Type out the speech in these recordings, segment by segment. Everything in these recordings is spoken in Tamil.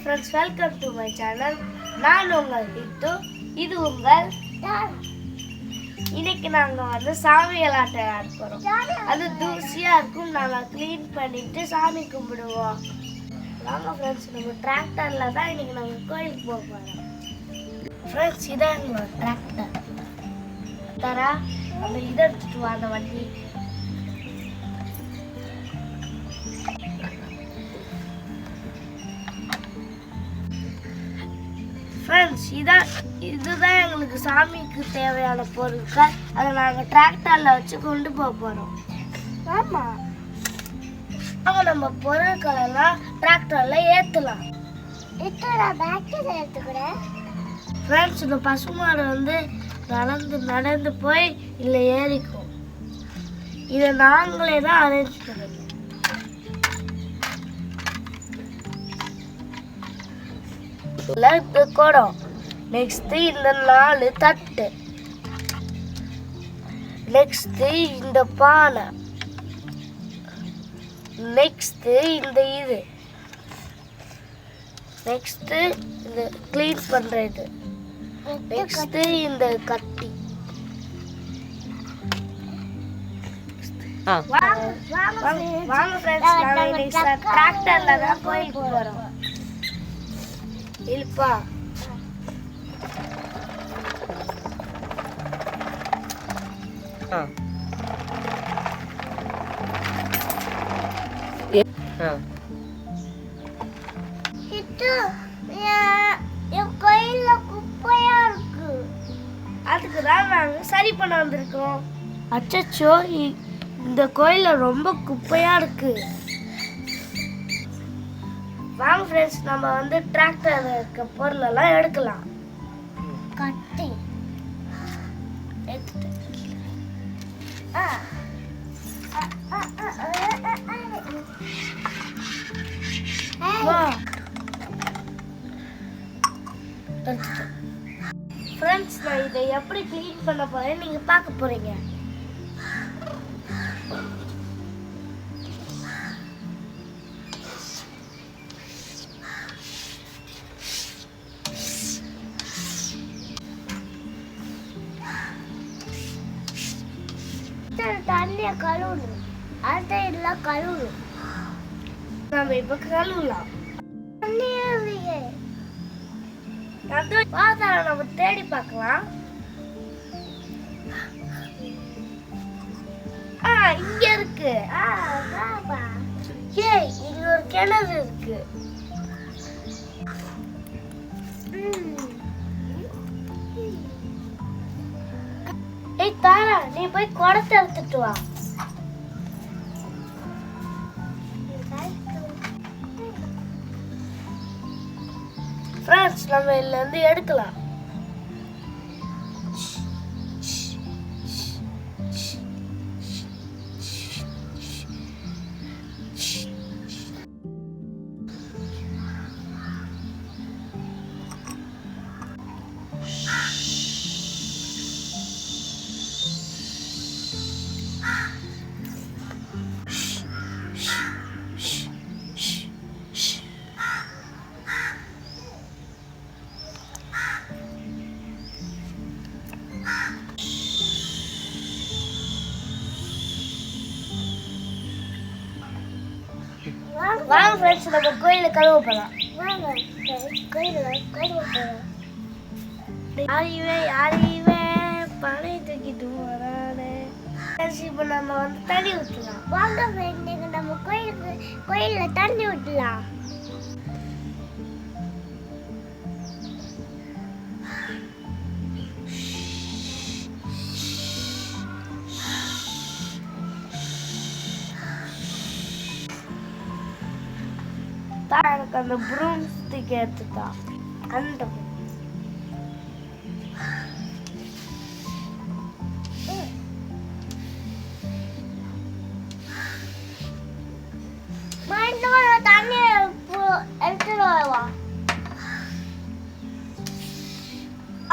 Friends, welcome to my channel. நான் உங்கள் ஹிட்டு, இது உங்கள். இன்னைக்கு நாங்கள் வந்து சாமி விளையாட்டு ஆட போகிறோம். அது தூசியாக இருக்கும், நாங்கள் க்ளீன் பண்ணிட்டு சாமி கும்பிடுவோம். வாங்க ஃப்ரெண்ட்ஸ், நம்ம டிராக்டரில் தான் இன்னைக்கு நாங்கள் கோயிலுக்கு போக போகிறோம். ஃப்ரெண்ட்ஸ், இதான் எங்களோட டிராக்டர். தரா அந்த இதை எடுத்துட்டு வா, அந்த வண்டி. ஃப்ரெண்ட்ஸ், இதுதான் எங்களுக்கு சாமிக்கு தேவையான பொருட்கள். அதை நாங்கள் டிராக்டரில் வச்சு கொண்டு போக போகிறோம். ஆமாம், நாங்கள் நம்ம பொருட்களெல்லாம் டிராக்டரில் ஏற்றலாம். ஃப்ரெண்ட்ஸ், இந்த பசுமாடு வந்து நடந்து போய் இல்லை ஏறிக்கும். இதை நாங்களே தான் அரேஞ்ச் பண்ணணும். இந்த குடம், நெக்ஸ்ட் இந்த 4 தட்டு, நெக்ஸ்ட் இந்த பானை, நெக்ஸ்ட் இந்த இது, நெக்ஸ்ட் இந்த க்ளீன் பண்ற இது, நெக்ஸ்ட் இந்த கத்தி. வாங்க ஃப்ரெண்ட்ஸ், நாங்க டிராக்டர்ல தான் கோயிலுக்கு போறோம். இல்லப்பா, கோயில்ல குப்பையா இருக்கு, அதுக்குதான் நாங்க சரி பண்ண வந்திருக்கோம். அச்சச்சோ, இந்த கோயில்ல ரொம்ப குப்பையா இருக்கு. வாங்க ஃப்ரெண்ட்ஸ், நம்ம வந்து டிராக்டர்ல இருக்க பொருள் எல்லாம் எடுக்கலாம். கட்டி எடுத்து ஃப்ரெண்ட்ஸ், நான் இதை எப்படி க்ளீன் பண்ண போறேன் நீங்க பார்க்க போறீங்க. தண்ணிய கழுவணும், அதை எல்லாம் கழுவணும். நம்ம இப்ப கழுவலாம். நம்ம தேடி பார்க்கலாம். இங்க இருக்கு. இங்க ஒரு கிணறு இருக்கு. ஏய் தாரா, நீ போய் குடத்தை எடுத்துட்டு வா. ஃப்ரெண்ட்ஸ், நம்ம இதுல இருந்து எடுக்கலாம். வாங்க ஃப்ரெண்ட்ஸ், நம்ம கோயில கழுவ போகலாம். வாங்க கோயில கழுவ போகலாம். யாரையுமே பனை தூக்கிட்டு வரானே. இப்போ நம்ம வந்து தண்ணி ஊற்றலாம். வாங்க ஃப்ரெண்ட், நம்ம கோயில தண்ணி ஊற்றலாம். எனக்கு அந்த ப்ரூம் ஸ்டிக் எடுத்துட்டா. அந்த தண்ணி எடுத்துட்டு வா.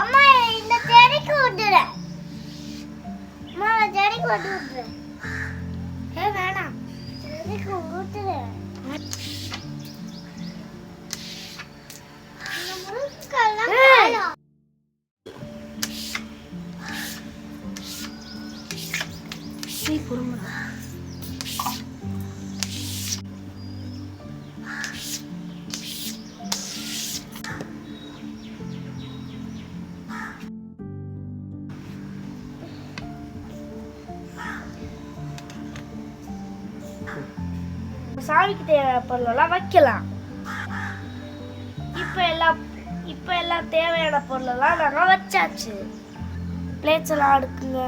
அம்மா, இந்த செடிக்கு விட்டுறேன். அம்மா, செடிக்கு விட்டுறேன். வேணாம், செடிக்கு விட்டுறேன். பொறுமை. சாமிக்கு தேவையான பொருளெல்லாம் வைக்கலாம். இப்போ எல்லாம் தேவையான பொருளெல்லாம் நாங்கள் வச்சாச்சு. பிளேட்ஸ் எல்லாம் அடுக்குங்க.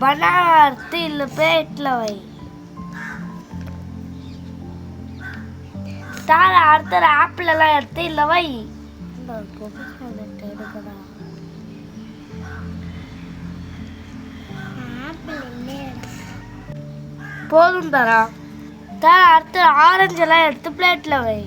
பனானா எடுத்து இல்லை பிளேட்ல வை. தார அடுத்த ஆப்பிள் எல்லாம் எடுத்து இல்லை வை. போதும் தாரா. தார அடுத்த ஆரஞ்சு எல்லாம் எடுத்து பிளேட்ல வை.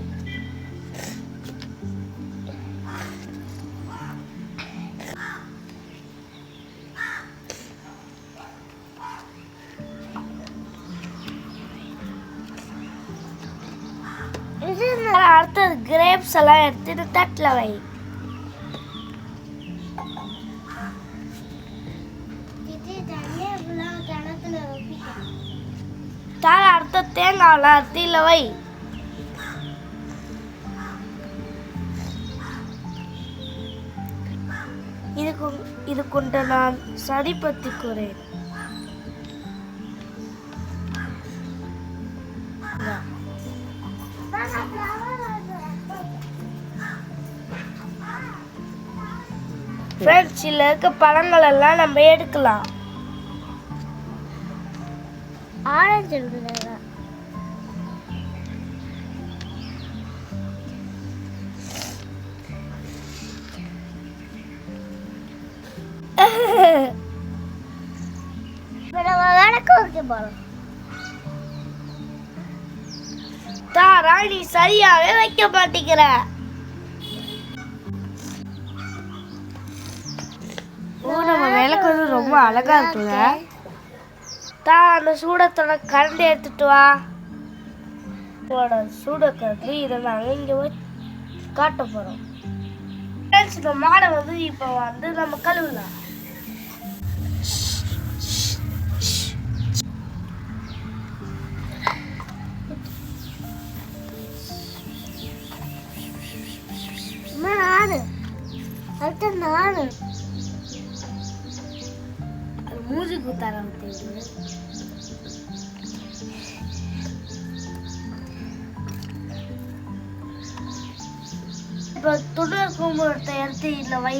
அடுத்தது கிரேப்ஸ் எல்லாம் எடுத்து தட்டுல வை. தார அடுத்த தேங்காய் எல்லாம் எடுத்து இல்ல வை. இது கொண்டு நான் சரிபடுத்திக்கிறேன். ஃப்ரெண்ட்ஸ், இதில் இருக்க பழங்கள் எல்லாம் நம்ம எடுக்கலாம். ஆரஞ்சு இருக்குதா? தாரா, நீ சரியாவே வைக்க மாட்டேங்கிற. நம்ம விளக்கு ரொம்ப அழகா இருக்குல்ல. அந்த சூடத்தோட கரண்டி எடுத்துட்டு வா. சூடக்கரண்டி இதை நாங்கள் இங்கே காட்ட போகிறோம். இந்த மாடை இப்போ நம்ம கழுவலாம். நானு மூஞ்சி குத்தார இப்போ துணை கும்பத்தை எடுத்து இல்லை வை.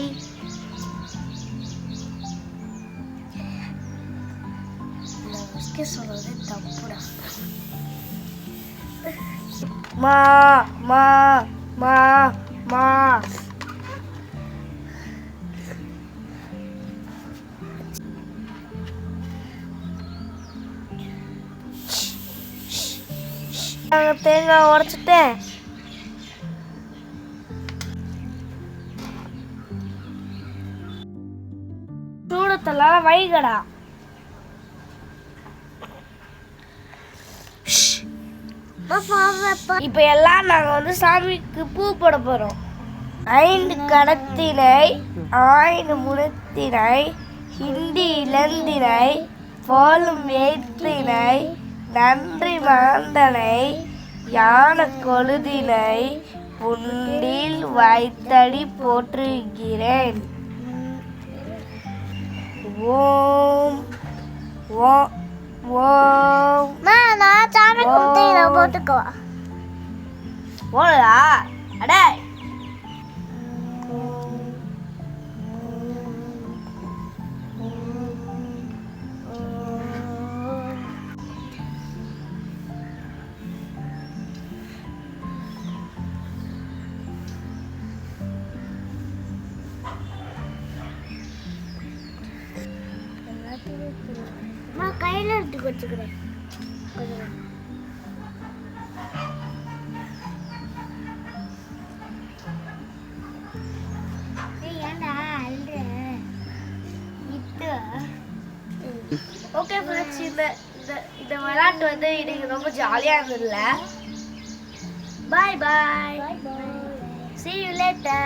சொல்றது தப்புடா. மா மா மா மா தேங்காய் உடைச்சிட்டேன். சூடத்தெல்லாம் வைகடா. இப்ப எல்லாம் நாங்க சாமிக்கு பூ போட போறோம். 5 கடத்தினை 5 முனத்தினை ஹிந்தி இளந்தினை போலும் வேற்றினை நன்றி மாந்தனை யான கொழுதினை புண்டில் வைத்தடி போற்றுகிறேன். ஓம் ஓம் ஓம். நான் சாமி கும்பிட்டு போட்டுக்கோ. போடா அடே. நான் கையில எடுத்து வச்சுக்கிறேன். ஓகே ஃப்ரெண்ட்ஸ், இந்த இந்த விளையாட்டு வந்து எனக்கு ரொம்ப ஜாலியாக இருந்ததில்ல. பாய் பாய். See you later.